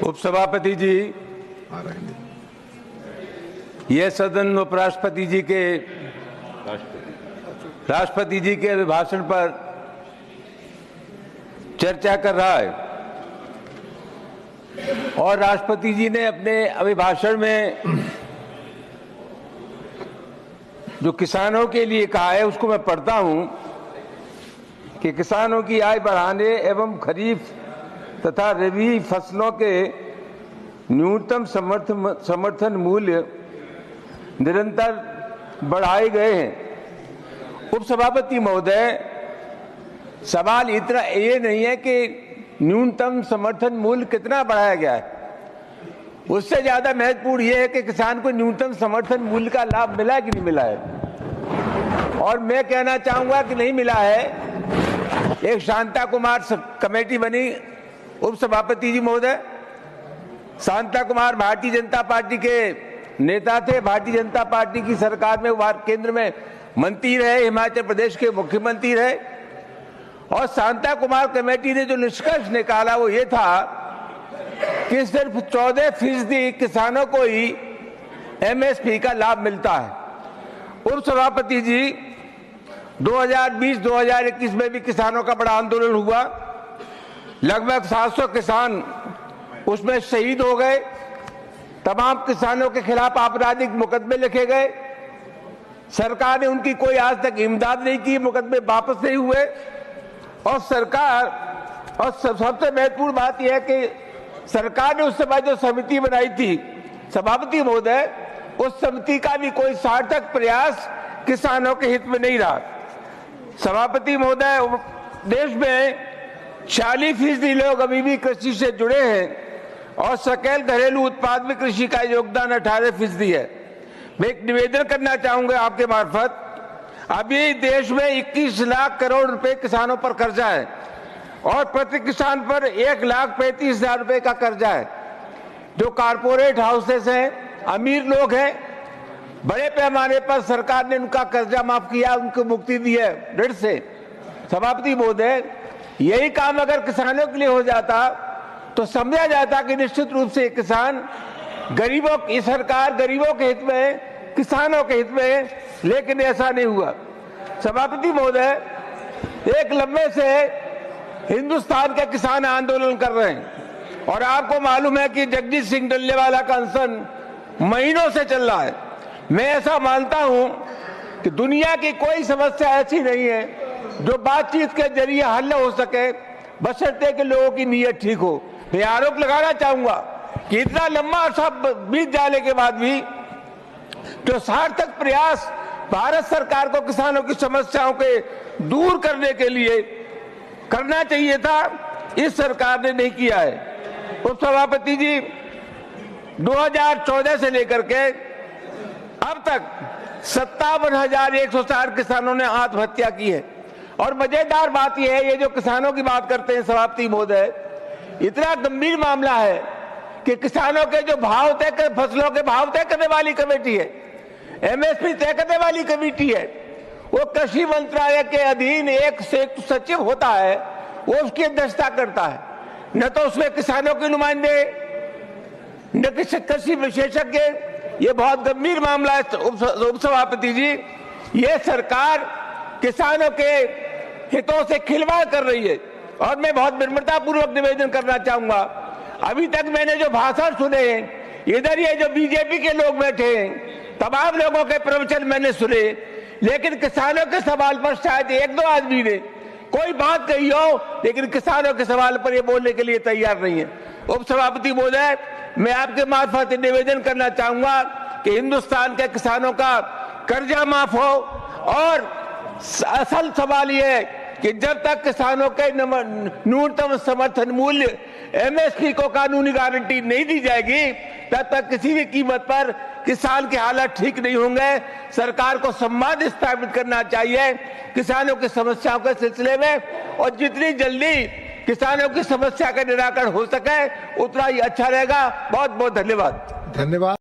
उपसभापति जी, यह सदन उपराष्ट्रपति जी के राष्ट्रपति जी के अभिभाषण पर चर्चा कर रहा है और राष्ट्रपति जी ने अपने अभिभाषण में जो किसानों के लिए कहा है उसको मैं पढ़ता हूं कि किसानों की आय बढ़ाने एवं खरीफ तथा रबी फसलों के न्यूनतम समर्थन मूल्य निरंतर बढ़ाए गए हैं। उपसभापति महोदय, सवाल इतना ये नहीं है कि न्यूनतम समर्थन मूल्य कितना बढ़ाया गया है, उससे ज्यादा महत्वपूर्ण यह है कि किसान को न्यूनतम समर्थन मूल्य का लाभ मिला कि नहीं मिला है। और मैं कहना चाहूंगा कि नहीं मिला है। एक शांता कुमार कमेटी बनी, उपसभापति जी महोदय, शांता कुमार भारतीय जनता पार्टी के नेता थे, भारतीय जनता पार्टी की सरकार में केंद्र में मंत्री रहे, हिमाचल प्रदेश के मुख्यमंत्री रहे। और शांता कुमार कमेटी ने जो निष्कर्ष निकाला वो ये था कि सिर्फ 14% किसानों को ही एमएसपी का लाभ मिलता है। उपसभापति जी, 2020-2021 में भी किसानों का बड़ा आंदोलन हुआ, लगभग 700 किसान उसमें शहीद हो गए, तमाम किसानों के खिलाफ आपराधिक मुकदमे लिखे गए, सरकार ने उनकी कोई आज तक इमदाद नहीं की, मुकदमे वापस नहीं हुए। और सरकार, और सबसे महत्वपूर्ण बात यह है कि सरकार ने उस समय जो समिति बनाई थी, सभापति महोदय, उस समिति का भी कोई सार्थक प्रयास किसानों के हित में नहीं रहा। सभापति महोदय, देश में 46% लोग अभी भी कृषि से जुड़े हैं और सकल घरेलू उत्पाद में कृषि का योगदान 18% है। मैं एक निवेदन करना चाहूंगा आपके मार्फत, अभी देश में 21 लाख करोड़ रुपए किसानों पर कर्जा है और प्रति किसान पर 1,35,000 रुपए का कर्जा है। जो कारपोरेट हाउसेस हैं, अमीर लोग हैं, बड़े पैमाने पर सरकार ने उनका कर्जा माफ किया, उनको मुक्ति दी है ऋण से। सभापति महोदय, यही काम अगर किसानों के लिए हो जाता तो समझा जाता कि निश्चित रूप से किसान गरीबों की सरकार गरीबों के हित में, किसानों के हित में, लेकिन ऐसा नहीं हुआ। सभापति महोदय, एक लंबे से हिंदुस्तान के किसान आंदोलन कर रहे हैं और आपको मालूम है कि जगजीत सिंह डल्लेवाला का अनशन महीनों से चल रहा है। मैं ऐसा मानता हूं कि दुनिया की कोई समस्या ऐसी नहीं है जो बातचीत के जरिए हल हो सके, बशर्ते कि लोगों की नीयत ठीक हो। मैं आरोप लगाना चाहूंगा कि इतना लंबा अरसा बीत जाने के बाद भी जो सार्थक प्रयास भारत सरकार को किसानों की समस्याओं के दूर करने के लिए करना चाहिए था, इस सरकार ने नहीं किया है। उपसभापति जी, 2014 से लेकर के अब तक 57,160 किसानों ने आत्महत्या की है। और मजेदार बात यह है, ये जो किसानों की बात करते हैं सभापति महोदय, इतना गंभीर मामला है कि किसानों के जो भाव तय कर, फसलों के भाव तय करने वाली कमेटी है, एमएसपी तय करने वाली कमेटी है, वो कृषि मंत्रालय के अधीन एक सचिव होता है, वो उसकी अध्यक्षता करता है। न तो उसमें किसानों के नुमाइंदे, न कृषि विशेषज्ञ। ये बहुत गंभीर मामला है उपसभापति जी। ये सरकार किसानों के हितों से खिलवाड़ कर रही है और मैं बहुत विनम्रतापूर्वक निवेदन करना चाहूंगा, अभी तक मैंने जो भाषण सुने हैं, इधर ये जो बीजेपी के लोग बैठे हैं, तमाम लोगों के प्रवचन मैंने सुने, लेकिन किसानों के सवाल पर शायद 1-2 आदमी ने कोई बात कही हो, लेकिन किसानों के सवाल पर ये बोलने के लिए तैयार नहीं है। उपसभापति महोदय, मैं आपके मार्फत निवेदन करना चाहूंगा कि हिंदुस्तान के किसानों का कर्जा माफ हो। और असल सवाल यह है कि जब तक किसानों के न्यूनतम समर्थन मूल्य एमएसपी को कानूनी गारंटी नहीं दी जाएगी, तब तक किसी भी कीमत पर किसान के हालात ठीक नहीं होंगे। सरकार को संवाद स्थापित करना चाहिए किसानों की समस्याओं के सिलसिले में, और जितनी जल्दी किसानों की समस्या का निराकरण हो सके उतना ही अच्छा रहेगा। बहुत बहुत धन्यवाद।